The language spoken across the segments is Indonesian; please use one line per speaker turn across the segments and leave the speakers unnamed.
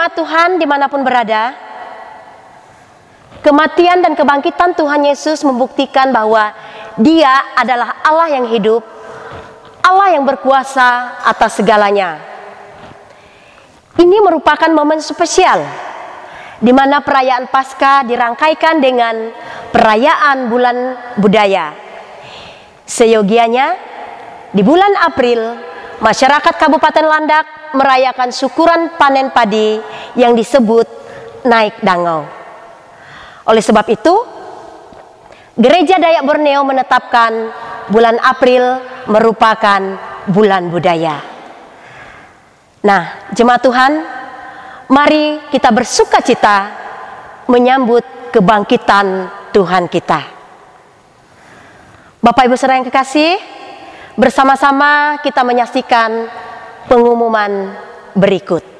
jemaat Tuhan dimanapun berada, kematian dan kebangkitan Tuhan Yesus membuktikan bahwa Dia adalah Allah yang hidup, Allah yang berkuasa atas segalanya. Ini merupakan momen spesial di mana perayaan Paskah dirangkaikan dengan perayaan bulan budaya. Seyogianya, di bulan April, masyarakat Kabupaten Landak merayakan syukuran panen padi yang disebut Naik Dangau. Oleh sebab itu, Gereja Dayak Borneo menetapkan bulan April merupakan bulan budaya. Nah, jemaat Tuhan, mari kita bersukacita menyambut kebangkitan Tuhan kita. Bapak Ibu saudara yang kekasih, bersama-sama kita menyaksikan pengumuman berikut.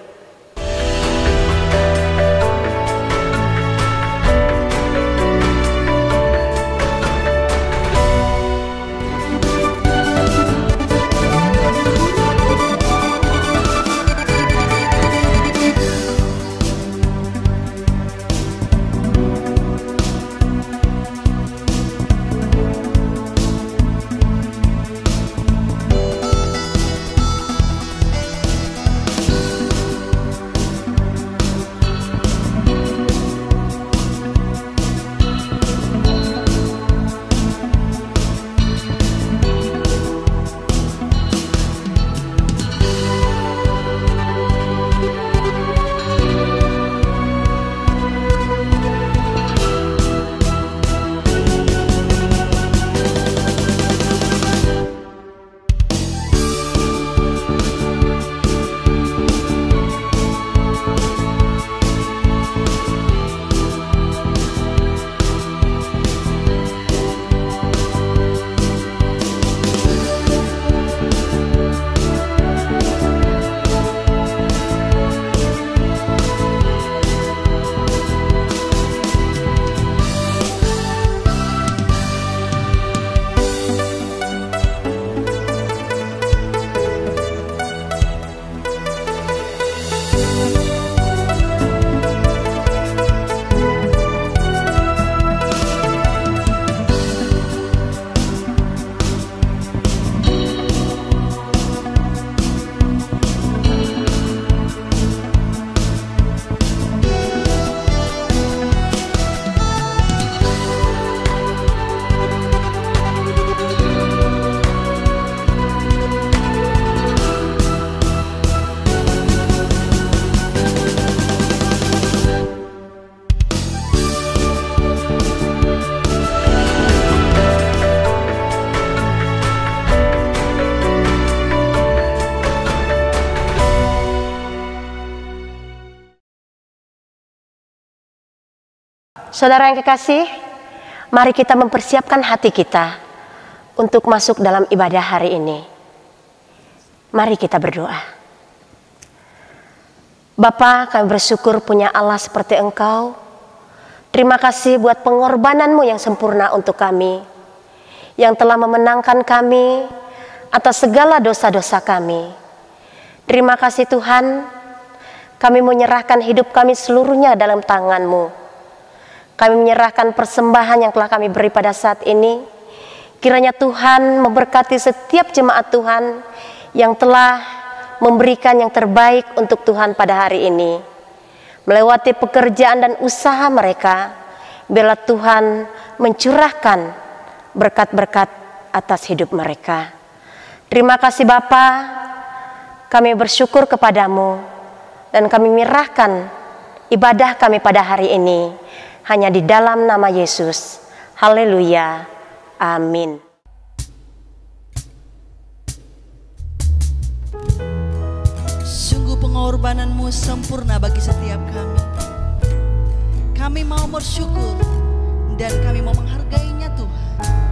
Saudara yang kekasih, mari kita mempersiapkan hati kita untuk masuk dalam ibadah hari ini. Mari kita berdoa. Bapa, kami bersyukur punya Allah seperti Engkau. Terima kasih buat pengorbanan-Mu yang sempurna untuk kami, yang telah memenangkan kami atas segala dosa-dosa kami. Terima kasih Tuhan, kami menyerahkan hidup kami seluruhnya dalam tangan-Mu. Kami menyerahkan persembahan yang telah kami beri pada saat ini. Kiranya Tuhan memberkati setiap jemaat Tuhan yang telah memberikan yang terbaik untuk Tuhan pada hari ini. Melewati pekerjaan dan usaha mereka, biarlah Tuhan mencurahkan berkat-berkat atas hidup mereka. Terima kasih Bapa, kami bersyukur kepadamu dan kami menyerahkan ibadah kami pada hari ini hanya di dalam nama Yesus. Haleluya. Amin.
Sungguh pengorbanan-Mu sempurna bagi setiap kami. Kami mau bersyukur dan kami mau menghargainya Tuhan.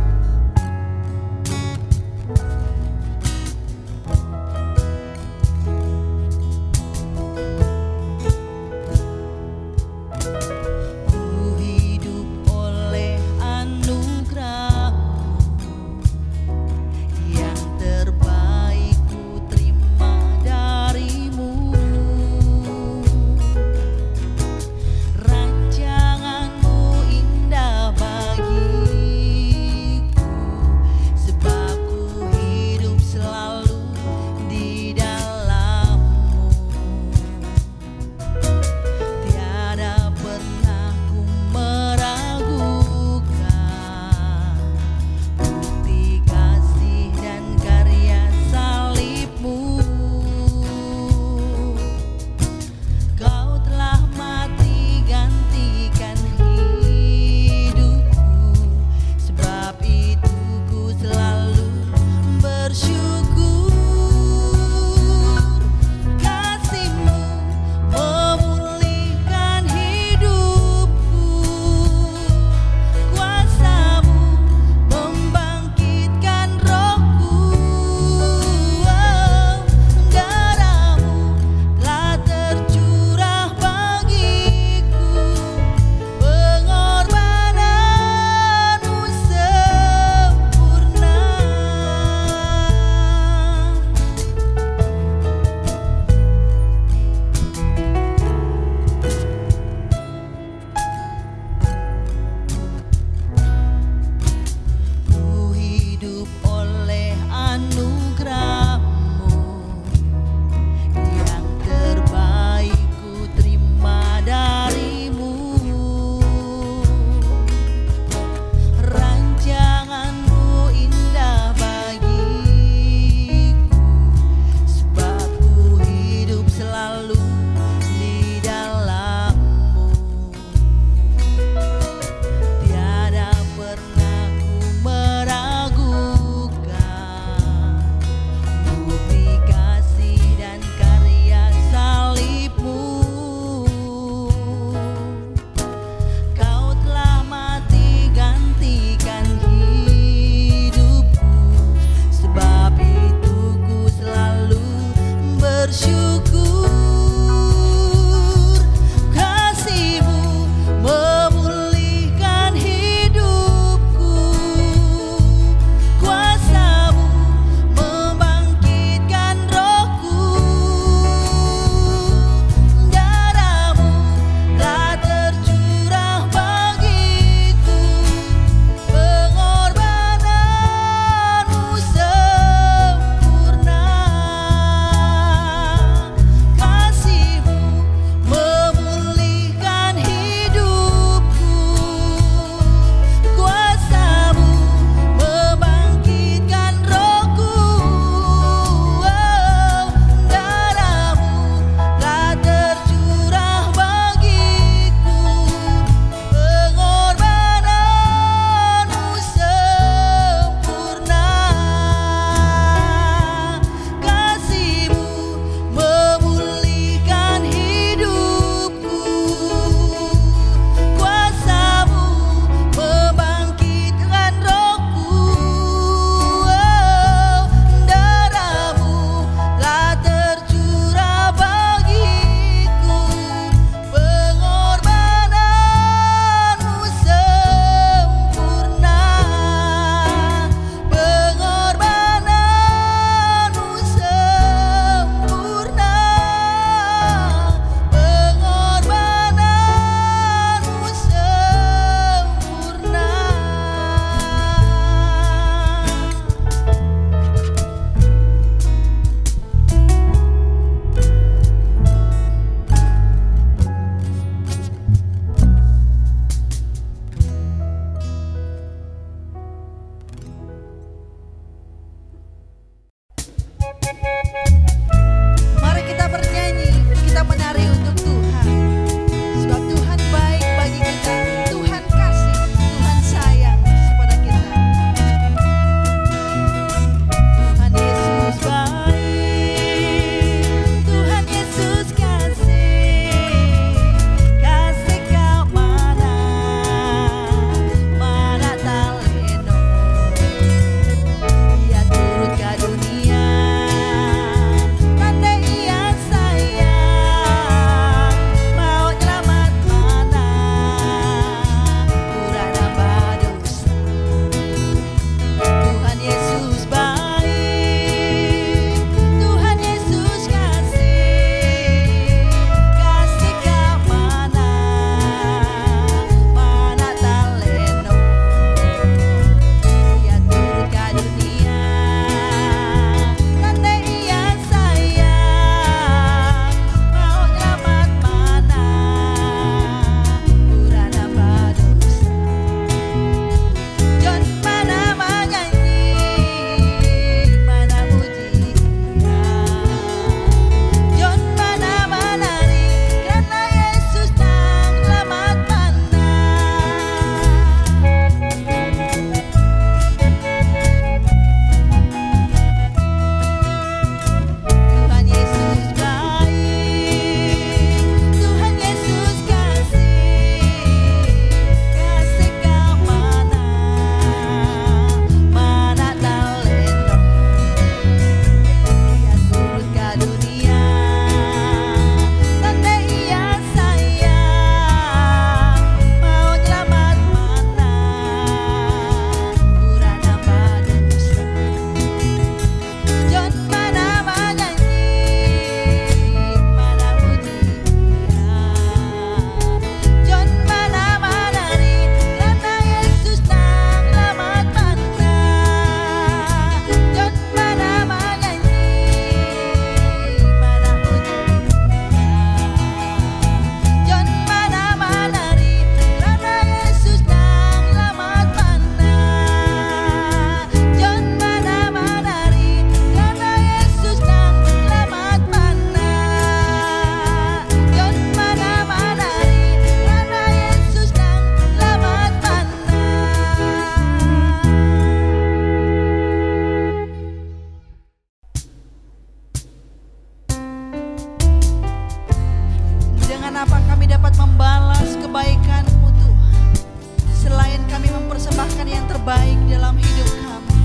baik dalam hidup kami.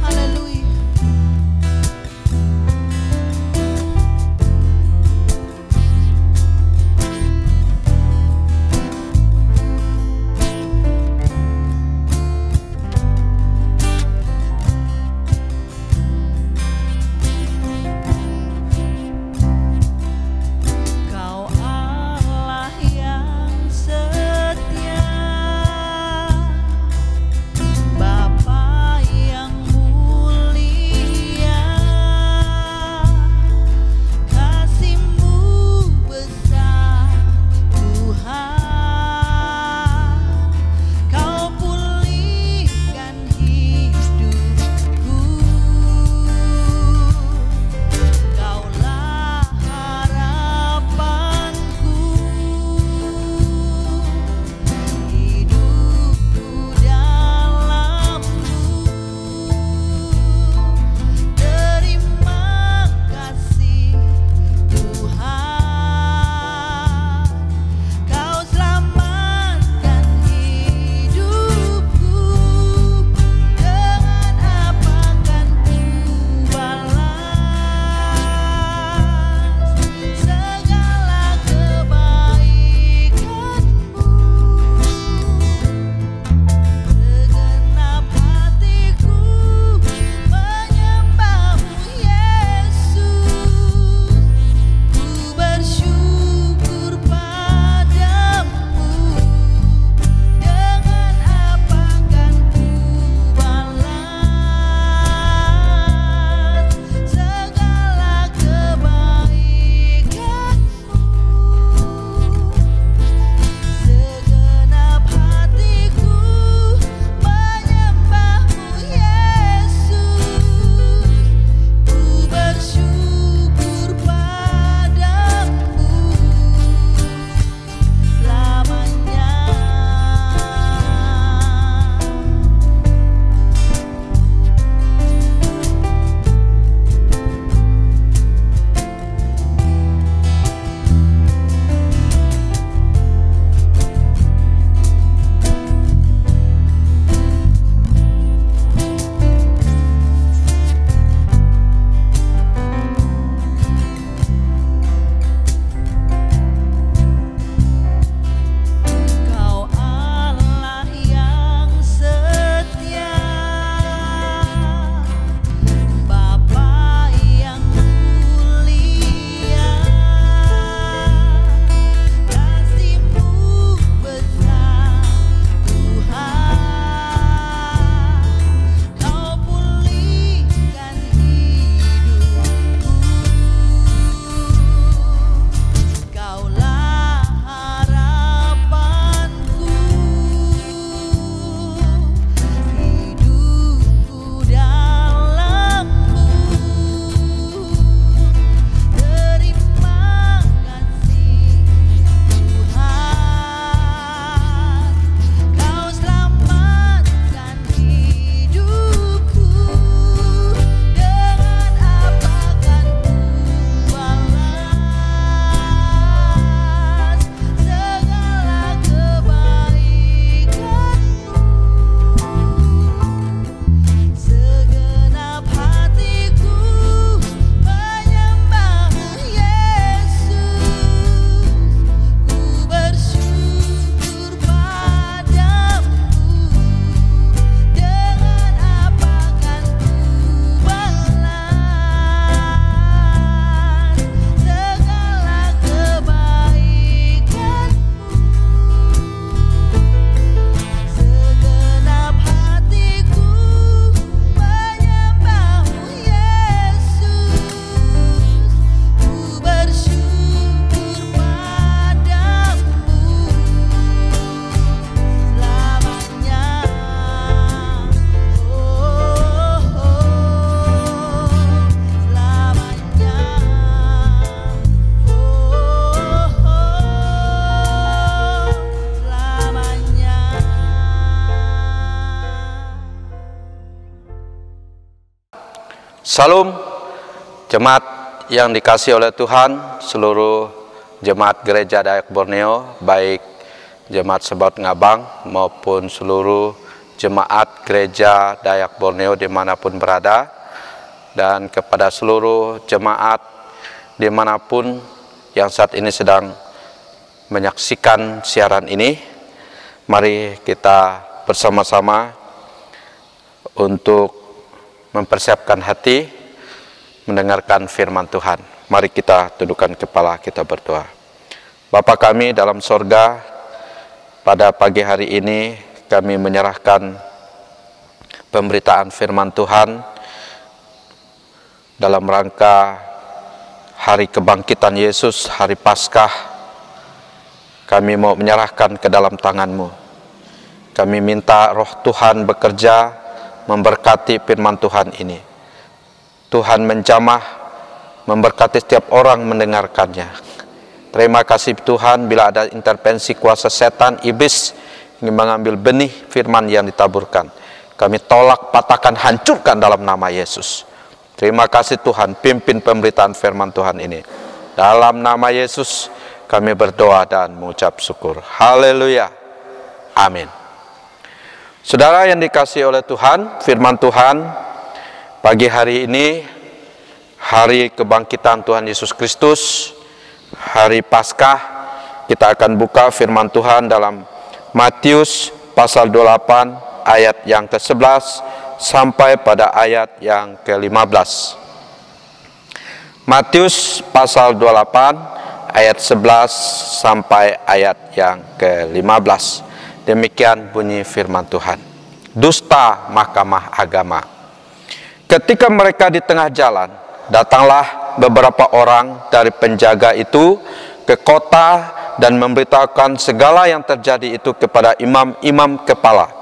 Haleluya.
Salam jemaat yang dikasihi oleh Tuhan, seluruh jemaat gereja Dayak Borneo, baik jemaat Sebaot Ngabang maupun seluruh jemaat gereja Dayak Borneo dimanapun berada, dan kepada seluruh jemaat dimanapun yang saat ini sedang menyaksikan siaran ini. Mari kita bersama-sama untuk mempersiapkan hati mendengarkan firman Tuhan. Mari kita tundukkan kepala, kita berdoa. Bapa kami dalam sorga, pada pagi hari ini kami menyerahkan pemberitaan firman Tuhan dalam rangka hari kebangkitan Yesus, hari Paskah. Kami mau menyerahkan ke dalam tangan-Mu. Kami minta Roh Tuhan bekerja memberkati firman Tuhan ini. Tuhan menjamah, memberkati setiap orang mendengarkannya. Terima kasih Tuhan, bila ada intervensi kuasa setan, iblis ingin mengambil benih firman yang ditaburkan, kami tolak, patahkan, hancurkan dalam nama Yesus. Terima kasih Tuhan, pimpin pemberitaan firman Tuhan ini. Dalam nama Yesus kami berdoa dan mengucap syukur. Haleluya. Amin. Saudara yang dikasihi oleh Tuhan, firman Tuhan pagi hari ini, hari kebangkitan Tuhan Yesus Kristus, hari Paskah, kita akan buka firman Tuhan dalam Matius pasal 28 ayat yang ke-11 sampai pada ayat yang ke-15. Matius pasal 28 ayat 11 sampai ayat yang ke-15. Demikian bunyi firman Tuhan. Dusta mahkamah agama. Ketika mereka di tengah jalan, datanglah beberapa orang dari penjaga itu ke kota dan memberitahukan segala yang terjadi itu kepada imam-imam kepala.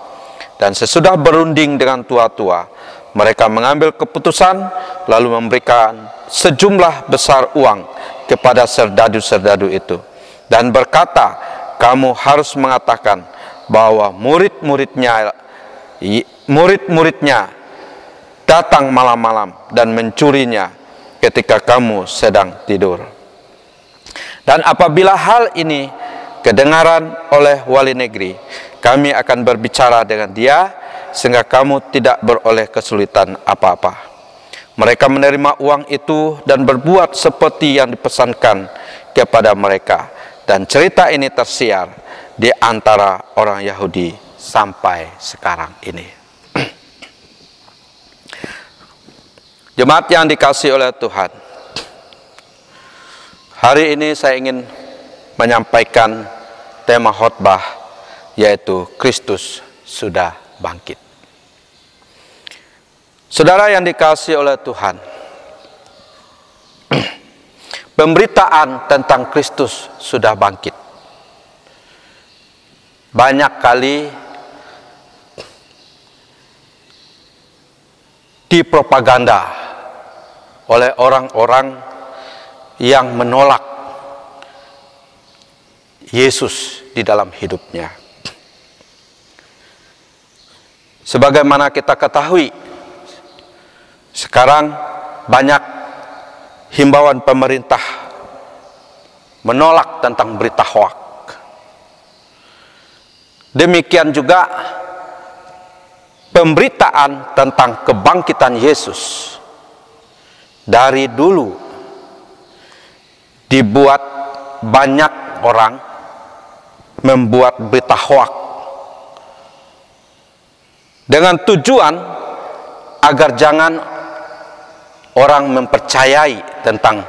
Dan sesudah berunding dengan tua-tua, mereka mengambil keputusan lalu memberikan sejumlah besar uang kepada serdadu-serdadu itu dan berkata, kamu harus mengatakan bahwa murid-muridnya datang malam-malam dan mencurinya ketika kamu sedang tidur. Dan apabila hal ini kedengaran oleh wali negeri, kami akan berbicara dengan dia sehingga kamu tidak beroleh kesulitan apa-apa. Mereka menerima uang itu dan berbuat seperti yang dipesankan kepada mereka. Dan cerita ini tersiar di antara orang Yahudi sampai sekarang ini. Jemaat yang dikasihi oleh Tuhan, hari ini saya ingin menyampaikan tema khotbah, yaitu Kristus sudah bangkit. Saudara yang dikasihi oleh Tuhan, pemberitaan tentang Kristus sudah bangkit banyak kali dipropaganda oleh orang-orang yang menolak Yesus di dalam hidupnya. Sebagaimana kita ketahui, sekarang banyak himbauan pemerintah menolak tentang berita hoak. Demikian juga pemberitaan tentang kebangkitan Yesus dari dulu dibuat banyak orang membuat berita hoak dengan tujuan agar jangan orang mempercayai tentang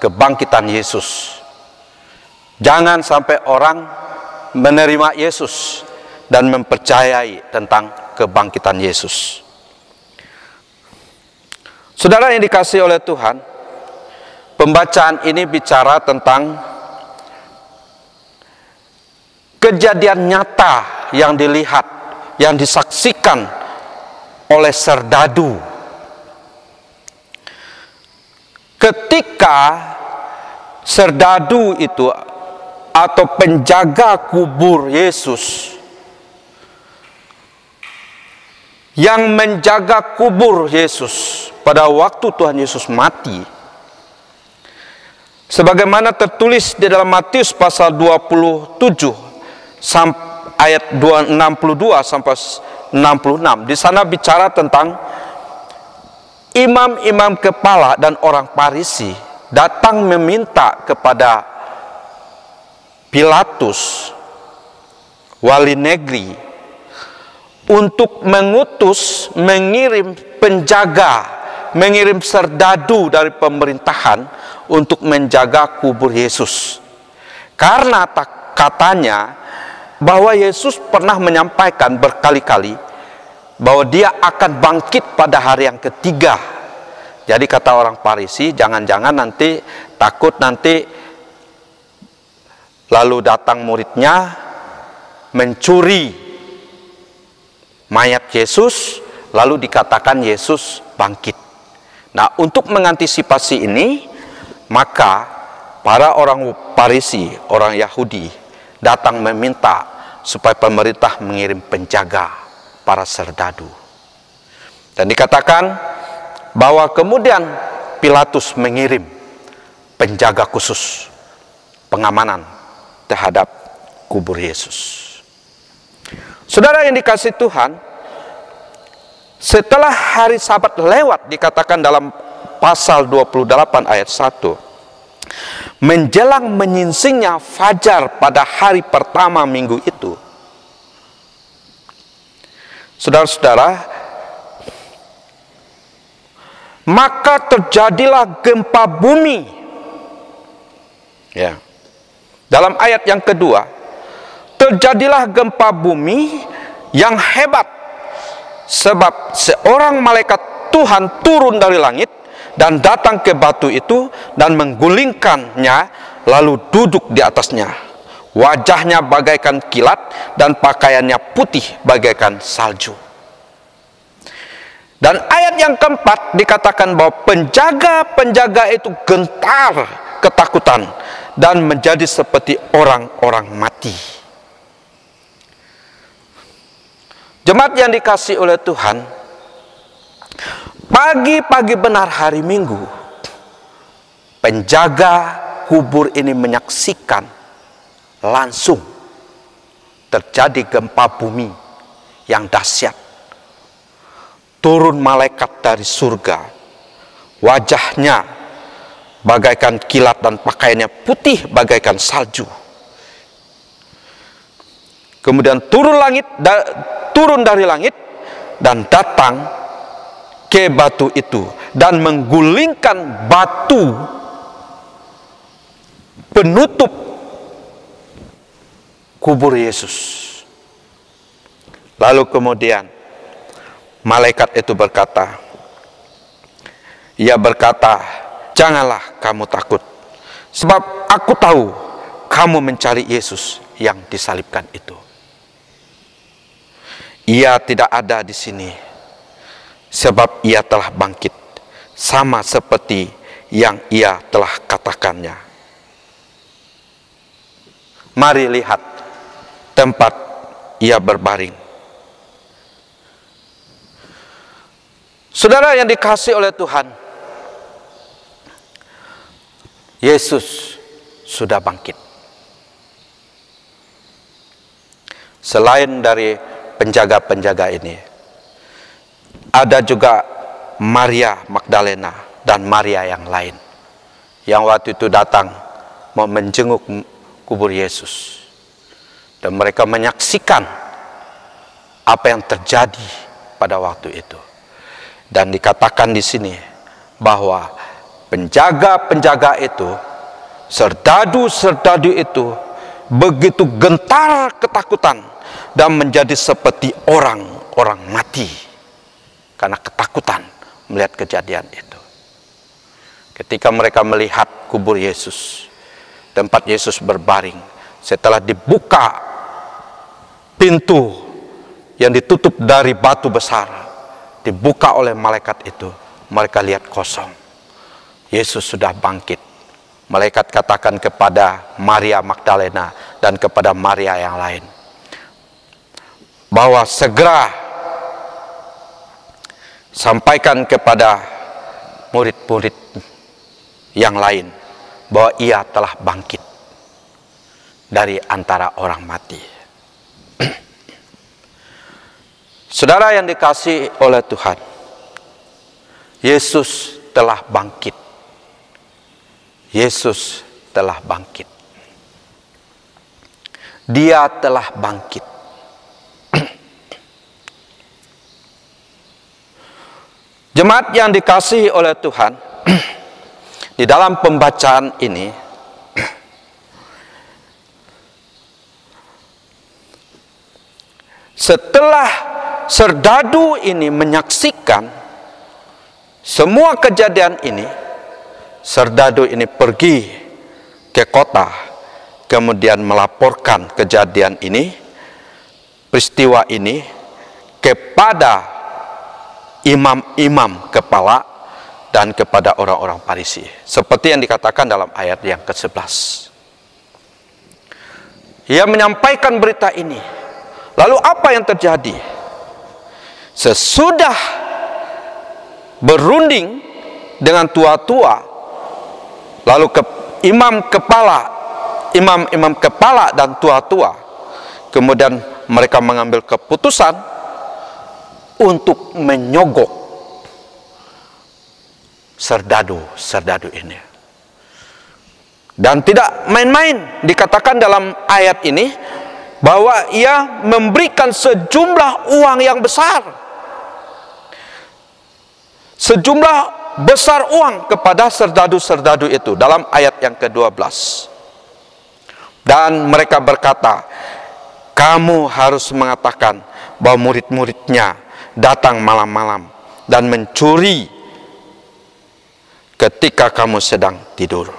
kebangkitan Yesus. Jangan sampai orang menerima Yesus dan mempercayai tentang kebangkitan Yesus. Saudara yang dikasihi oleh Tuhan, pembacaan ini bicara tentang kejadian nyata yang dilihat, yang disaksikan oleh serdadu. Ketika serdadu itu atau penjaga kubur Yesus yang menjaga kubur Yesus pada waktu Tuhan Yesus mati, sebagaimana tertulis di dalam Matius pasal 27 ayat 62 sampai 66. Di sana bicara tentang imam-imam kepala dan orang Farisi datang meminta kepada Pilatus, wali negeri, untuk mengirim penjaga, mengirim serdadu dari pemerintahan untuk menjaga kubur Yesus. Karena katanya bahwa Yesus pernah menyampaikan berkali-kali bahwa dia akan bangkit pada hari yang ketiga. Jadi kata orang Farisi, jangan-jangan nanti takut nanti lalu datang muridnya mencuri mayat Yesus, lalu dikatakan Yesus bangkit. Nah, untuk mengantisipasi ini, maka para orang Farisi, orang Yahudi datang meminta supaya pemerintah mengirim penjaga, para serdadu. Dan dikatakan bahwa kemudian Pilatus mengirim penjaga khusus, pengamanan terhadap kubur Yesus. Saudara yang dikasihi Tuhan, setelah hari Sabat lewat, dikatakan dalam pasal 28 ayat 1, menjelang menyingsingnya fajar pada hari pertama minggu itu, saudara-saudara, maka terjadilah gempa bumi. Ya. Dalam ayat yang kedua, terjadilah gempa bumi yang hebat, sebab seorang malaikat Tuhan turun dari langit dan datang ke batu itu dan menggulingkannya, lalu duduk di atasnya. Wajahnya bagaikan kilat dan pakaiannya putih bagaikan salju. Dan ayat yang keempat dikatakan bahwa penjaga-penjaga itu gentar ketakutan dan menjadi seperti orang-orang mati. Jemaat yang dikasihi oleh Tuhan, pagi-pagi benar hari Minggu, penjaga kubur ini menyaksikan langsung terjadi gempa bumi yang dahsyat. Turun malaikat dari surga, wajahnya bagaikan kilat dan pakaiannya putih bagaikan salju. Kemudian turun dari langit dan datang ke batu itu dan menggulingkan batu penutup kubur Yesus. Lalu kemudian malaikat itu berkata, ia berkata, janganlah kamu takut, sebab aku tahu kamu mencari Yesus yang disalibkan itu. Ia tidak ada di sini, sebab ia telah bangkit, sama seperti yang ia telah katakannya. Mari lihat tempat ia berbaring. Saudara yang dikasihi oleh Tuhan, Yesus sudah bangkit. Selain dari penjaga-penjaga ini, ada juga Maria Magdalena dan Maria yang lain yang waktu itu datang mau menjenguk kubur Yesus, dan mereka menyaksikan apa yang terjadi pada waktu itu. Dan dikatakan di sini bahwa penjaga-penjaga itu, serdadu-serdadu itu begitu gentar ketakutan dan menjadi seperti orang-orang mati karena ketakutan melihat kejadian itu. Ketika mereka melihat kubur Yesus, tempat Yesus berbaring, setelah dibuka pintu yang ditutup dari batu besar, dibuka oleh malaikat itu, mereka lihat kosong. Yesus sudah bangkit. Malaikat katakan kepada Maria Magdalena dan kepada Maria yang lain bahwa segera sampaikan kepada murid-murid yang lain bahwa ia telah bangkit dari antara orang mati. Saudara yang dikasihi oleh Tuhan, Yesus telah bangkit. Yesus telah bangkit. Dia telah bangkit. Jemaat yang dikasihi oleh Tuhan, di dalam pembacaan ini, setelah serdadu ini menyaksikan semua kejadian ini, serdadu ini pergi ke kota, kemudian melaporkan kejadian ini, peristiwa ini, kepada imam-imam kepala dan kepada orang-orang Farisi, seperti yang dikatakan dalam ayat yang ke-11. Ia menyampaikan berita ini. Lalu apa yang terjadi? Sesudah berunding dengan tua-tua, lalu imam kepala dan tua-tua, kemudian mereka mengambil keputusan untuk menyogok serdadu ini. Dan tidak main-main, dikatakan dalam ayat ini bahwa ia memberikan sejumlah uang yang besar, sejumlah besar uang kepada serdadu-serdadu itu, dalam ayat yang ke-12. Dan mereka berkata, kamu harus mengatakan bahwa murid-muridnya datang malam-malam dan mencuri ketika kamu sedang tidur.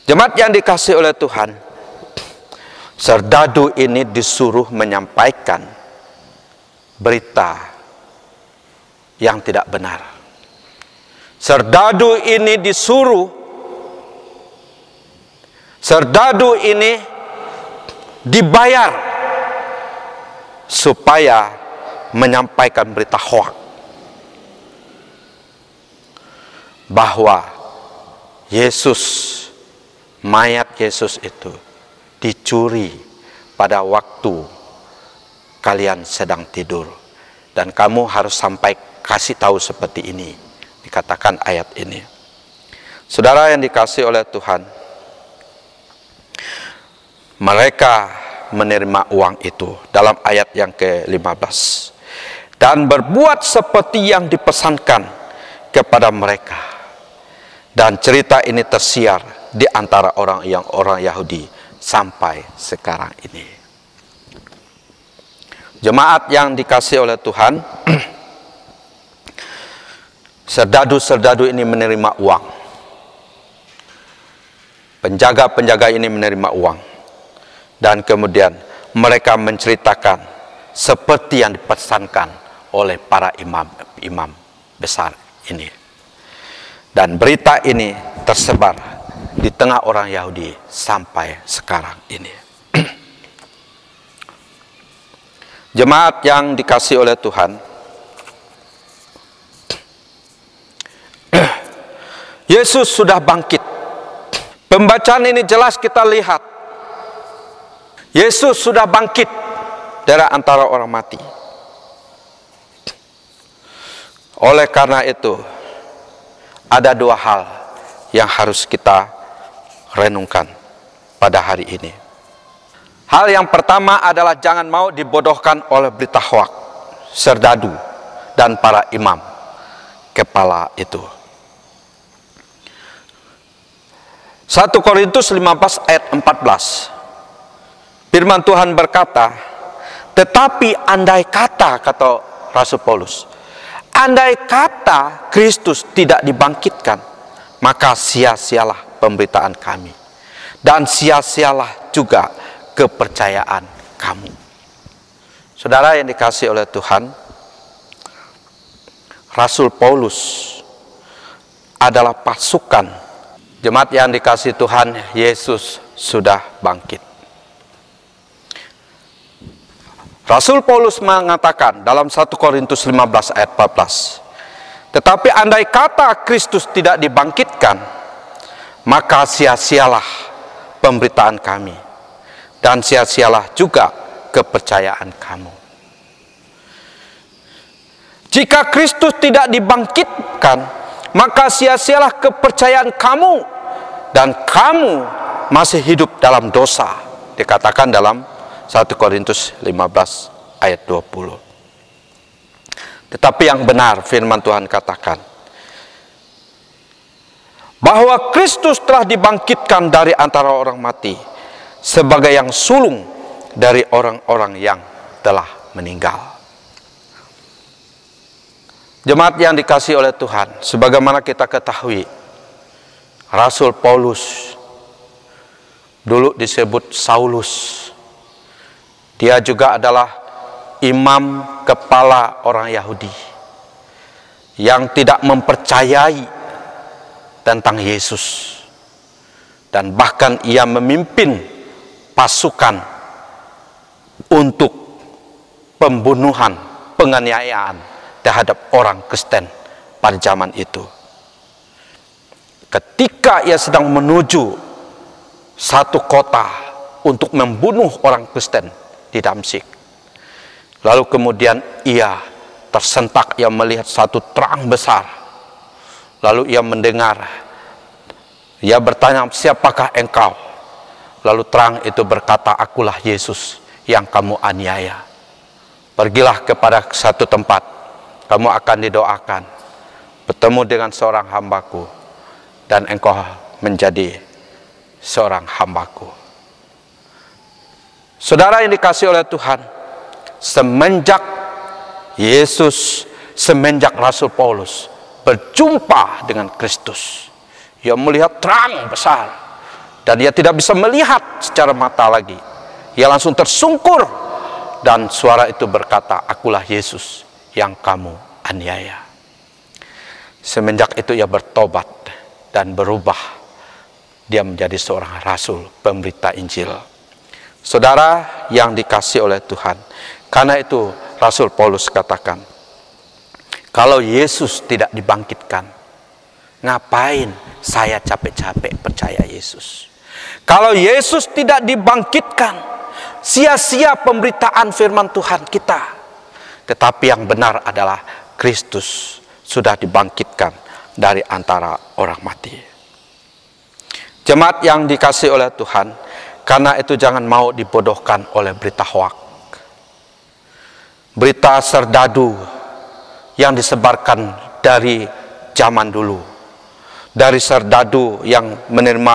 Jemaat yang dikasihi oleh Tuhan, serdadu ini disuruh menyampaikan berita yang tidak benar. Serdadu ini dibayar supaya menyampaikan berita hoak bahwa mayat Yesus itu dicuri pada waktu kalian sedang tidur, dan kamu harus kasih tahu seperti ini, dikatakan ayat ini. Saudara yang dikasihi oleh Tuhan, mereka menerima uang itu dalam ayat yang ke-15 dan berbuat seperti yang dipesankan kepada mereka, dan cerita ini tersiar di antara orang Yahudi sampai sekarang ini. Jemaat yang dikasihi oleh Tuhan, serdadu-serdadu ini menerima uang, penjaga-penjaga ini menerima uang, dan kemudian mereka menceritakan seperti yang dipesankan oleh para imam besar ini. Dan berita ini tersebar di tengah orang Yahudi sampai sekarang ini. Jemaat yang dikasihi oleh Tuhan, Yesus sudah bangkit. Pembacaan ini jelas kita lihat, Yesus sudah bangkit dari antara orang mati. Oleh karena itu, ada dua hal yang harus kita renungkan pada hari ini. Hal yang pertama adalah jangan mau dibodohkan oleh berita hoak serdadu dan para imam kepala itu. 1 Korintus 15 ayat 14. Firman Tuhan berkata, tetapi andai kata Rasul Paulus, andai kata Kristus tidak dibangkitkan, maka sia-sialah pemberitaan kami, dan sia-sialah juga kepercayaan kamu. Saudara yang dikasihi oleh Tuhan, Rasul Paulus adalah pasukan. Jemaat yang dikasihi Tuhan, Yesus sudah bangkit. Rasul Paulus mengatakan dalam 1 Korintus 15 ayat 14, tetapi andai kata Kristus tidak dibangkitkan, maka sia-sialah pemberitaan kami, dan sia-sialah juga kepercayaan kamu. Jika Kristus tidak dibangkitkan, maka sia-sialah kepercayaan kamu dan kamu masih hidup dalam dosa. Dikatakan dalam 1 Korintus 15 ayat 20. Tetapi yang benar firman Tuhan katakan bahwa Kristus telah dibangkitkan dari antara orang mati sebagai yang sulung dari orang-orang yang telah meninggal. Jemaat yang dikasihi oleh Tuhan, sebagaimana kita ketahui, Rasul Paulus dulu disebut Saulus. Dia juga adalah imam kepala orang Yahudi yang tidak mempercayai tentang Yesus, dan bahkan ia memimpin pasukan untuk pembunuhan, penganiayaan terhadap orang Kristen pada zaman itu. Ketika ia sedang menuju satu kota untuk membunuh orang Kristen di Damsyik, lalu kemudian ia tersentak, ia melihat satu terang besar. Lalu ia mendengar, ia bertanya, siapakah engkau? Lalu terang itu berkata, akulah Yesus yang kamu aniaya. Pergilah kepada satu tempat, kamu akan didoakan, bertemu dengan seorang hambaku, dan engkau menjadi seorang hambaku. Saudara yang dikasihi oleh Tuhan, semenjak Yesus, semenjak Rasul Paulus berjumpa dengan Kristus, ia melihat terang besar, dan ia tidak bisa melihat secara mata lagi. Ia langsung tersungkur, dan suara itu berkata, akulah Yesus yang kamu aniaya. Semenjak itu ia bertobat dan berubah. Dia menjadi seorang rasul, pemberita Injil. Saudara yang dikasihi oleh Tuhan, karena itu Rasul Paulus katakan, kalau Yesus tidak dibangkitkan, ngapain saya capek-capek percaya Yesus? Kalau Yesus tidak dibangkitkan, sia-sia pemberitaan firman Tuhan kita. Tetapi yang benar adalah Kristus sudah dibangkitkan dari antara orang mati. Jemaat yang dikasihi oleh Tuhan, karena itu jangan mau dibodohkan oleh berita hoak, berita serdadu yang disebarkan dari zaman dulu, dari serdadu yang menerima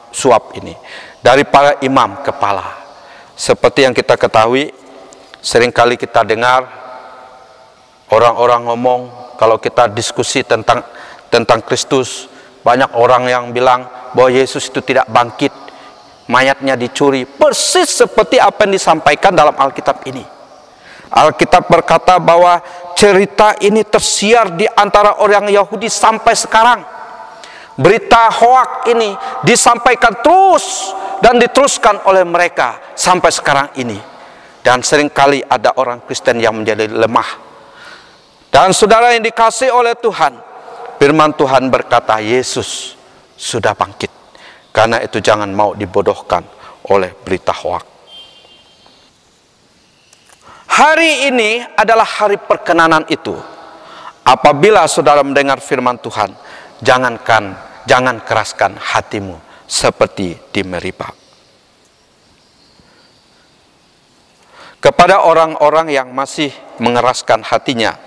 suap ini, dari para imam kepala. Seperti yang kita ketahui, seringkali kita dengar orang-orang ngomong, kalau kita diskusi tentang Kristus, banyak orang yang bilang bahwa Yesus itu tidak bangkit, mayatnya dicuri, persis seperti apa yang disampaikan dalam Alkitab ini. Alkitab berkata bahwa cerita ini tersiar di antara orang Yahudi sampai sekarang. Berita hoak ini disampaikan terus dan diteruskan oleh mereka sampai sekarang ini. Dan seringkali ada orang Kristen yang menjadi lemah. Dan saudara yang dikasihi oleh Tuhan, firman Tuhan berkata Yesus sudah bangkit. Karena itu jangan mau dibodohkan oleh berita hoak. Hari ini adalah hari perkenanan itu. Apabila saudara mendengar firman Tuhan, jangan keraskan hatimu seperti di Meribah. Kepada orang-orang yang masih mengeraskan hatinya,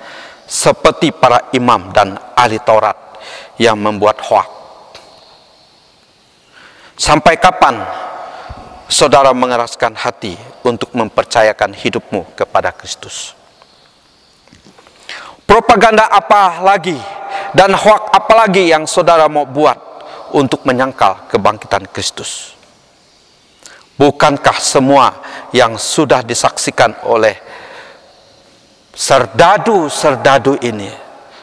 seperti para imam dan ahli Taurat yang membuat hoak. Sampai kapan saudara mengeraskan hati untuk mempercayakan hidupmu kepada Kristus? Propaganda apa lagi dan hoak apa lagi yang saudara mau buat untuk menyangkal kebangkitan Kristus? Bukankah semua yang sudah disaksikan oleh serdadu-serdadu ini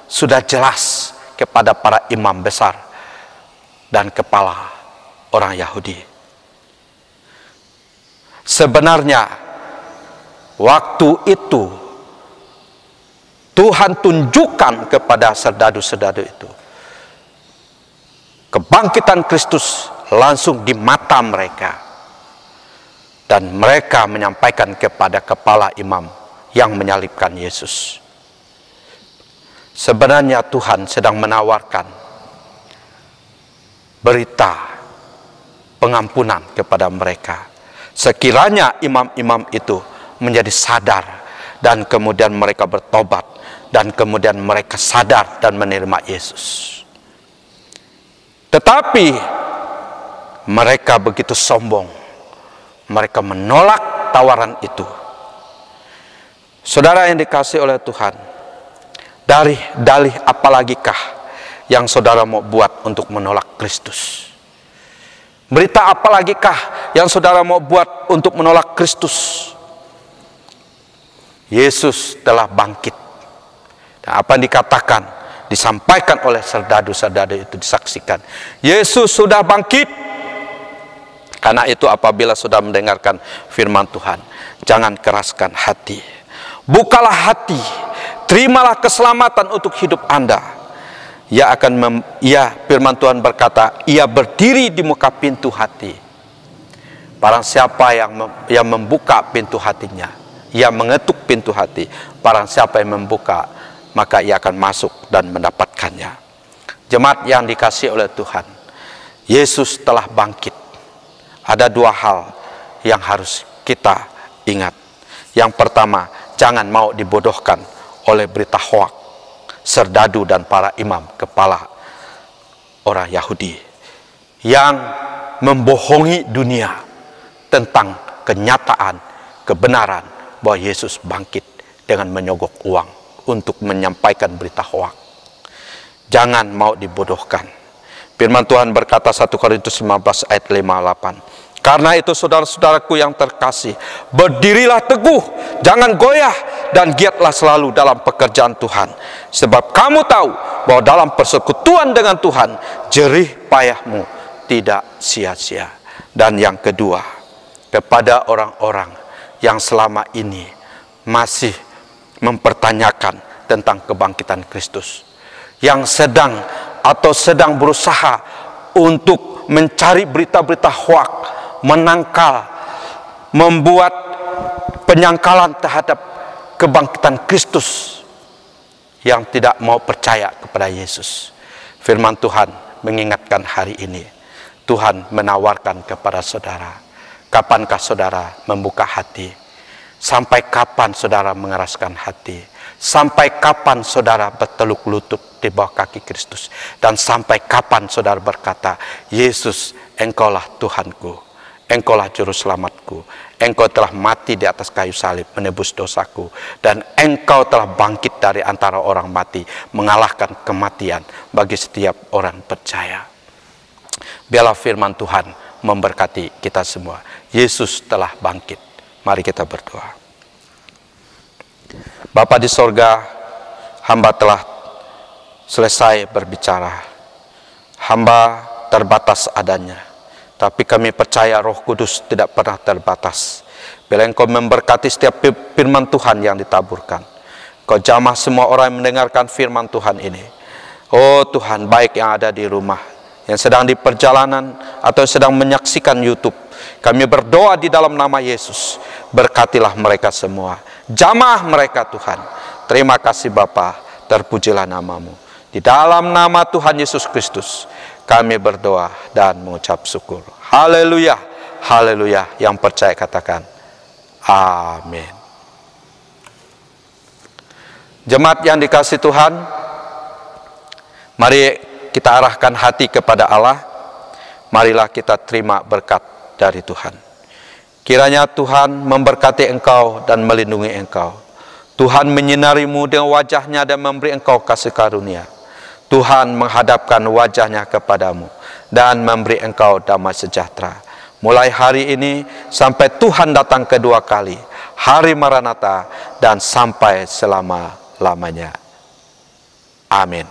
sudah jelas kepada para imam besar dan kepala orang Yahudi? Sebenarnya waktu itu Tuhan tunjukkan kepada serdadu-serdadu itu kebangkitan Kristus langsung di mata mereka. Dan mereka menyampaikan kepada kepala imam yang menyalibkan Yesus. Sebenarnya Tuhan sedang menawarkan berita pengampunan kepada mereka. Sekiranya imam-imam itu menjadi sadar dan kemudian mereka bertobat dan kemudian mereka sadar dan menerima Yesus. Tetapi mereka begitu sombong. Mereka menolak tawaran itu. Saudara yang dikasihi oleh Tuhan, dari dalih apalagikah yang saudara mau buat untuk menolak Kristus? Berita apalagikah yang saudara mau buat untuk menolak Kristus? Yesus telah bangkit. Dan apa yang dikatakan, disampaikan oleh serdadu-serdadu itu disaksikan. Yesus sudah bangkit. Karena itu apabila sudah mendengarkan firman Tuhan, jangan keraskan hati. Bukalah hati, terimalah keselamatan untuk hidup Anda. Firman Tuhan berkata, ia berdiri di muka pintu hati. Barang siapa yang membuka pintu hatinya, ia mengetuk pintu hati. Barang siapa yang membuka, maka ia akan masuk dan mendapatkannya. Jemaat yang dikasihi oleh Tuhan, Yesus telah bangkit. Ada dua hal yang harus kita ingat. Yang pertama, jangan mau dibodohkan oleh berita hoak serdadu dan para imam kepala orang Yahudi yang membohongi dunia tentang kenyataan kebenaran bahwa Yesus bangkit dengan menyogok uang untuk menyampaikan berita hoak. Jangan mau dibodohkan. Firman Tuhan berkata 1 Korintus 15 ayat 58. Karena itu saudara-saudaraku yang terkasih, berdirilah teguh, jangan goyah, dan giatlah selalu dalam pekerjaan Tuhan. Sebab kamu tahu bahwa dalam persekutuan dengan Tuhan, jerih payahmu tidak sia-sia. Dan yang kedua, kepada orang-orang yang selama ini masih mempertanyakan tentang kebangkitan Kristus, yang sedang berusaha untuk mencari berita-berita hoak, menangkal, membuat penyangkalan terhadap kebangkitan Kristus, yang tidak mau percaya kepada Yesus. Firman Tuhan mengingatkan hari ini, Tuhan menawarkan kepada saudara, kapankah saudara membuka hati? Sampai kapan saudara mengeraskan hati? Sampai kapan saudara berteluk lutut di bawah kaki Kristus? Dan sampai kapan saudara berkata, Yesus, Engkaulah Tuhanku, Engkaulah Juru Selamatku, Engkau telah mati di atas kayu salib menebus dosaku, dan Engkau telah bangkit dari antara orang mati, mengalahkan kematian bagi setiap orang percaya. Biarlah firman Tuhan memberkati kita semua. Yesus telah bangkit. Mari kita berdoa. Bapa di sorga, hamba telah selesai berbicara. Hamba terbatas adanya. Tapi kami percaya Roh Kudus tidak pernah terbatas. Bila Engkau memberkati setiap firman Tuhan yang ditaburkan, Kau jamah semua orang yang mendengarkan firman Tuhan ini. Oh Tuhan, baik yang ada di rumah, yang sedang di perjalanan, atau sedang menyaksikan YouTube, kami berdoa di dalam nama Yesus, berkatilah mereka semua. Jamah mereka Tuhan. Terima kasih Bapa, terpujilah namamu. Di dalam nama Tuhan Yesus Kristus, kami berdoa dan mengucap syukur. Haleluya, haleluya. Yang percaya katakan, amin. Jemaat yang dikasihi Tuhan, mari kita arahkan hati kepada Allah. Marilah kita terima berkat dari Tuhan. Kiranya Tuhan memberkati engkau dan melindungi engkau. Tuhan menyinarimu dengan wajahnya dan memberi engkau kasih karunia. Tuhan menghadapkan wajahnya kepadamu dan memberi engkau damai sejahtera. Mulai hari ini sampai Tuhan datang kedua kali, hari Maranatha, dan sampai selama-lamanya. Amin.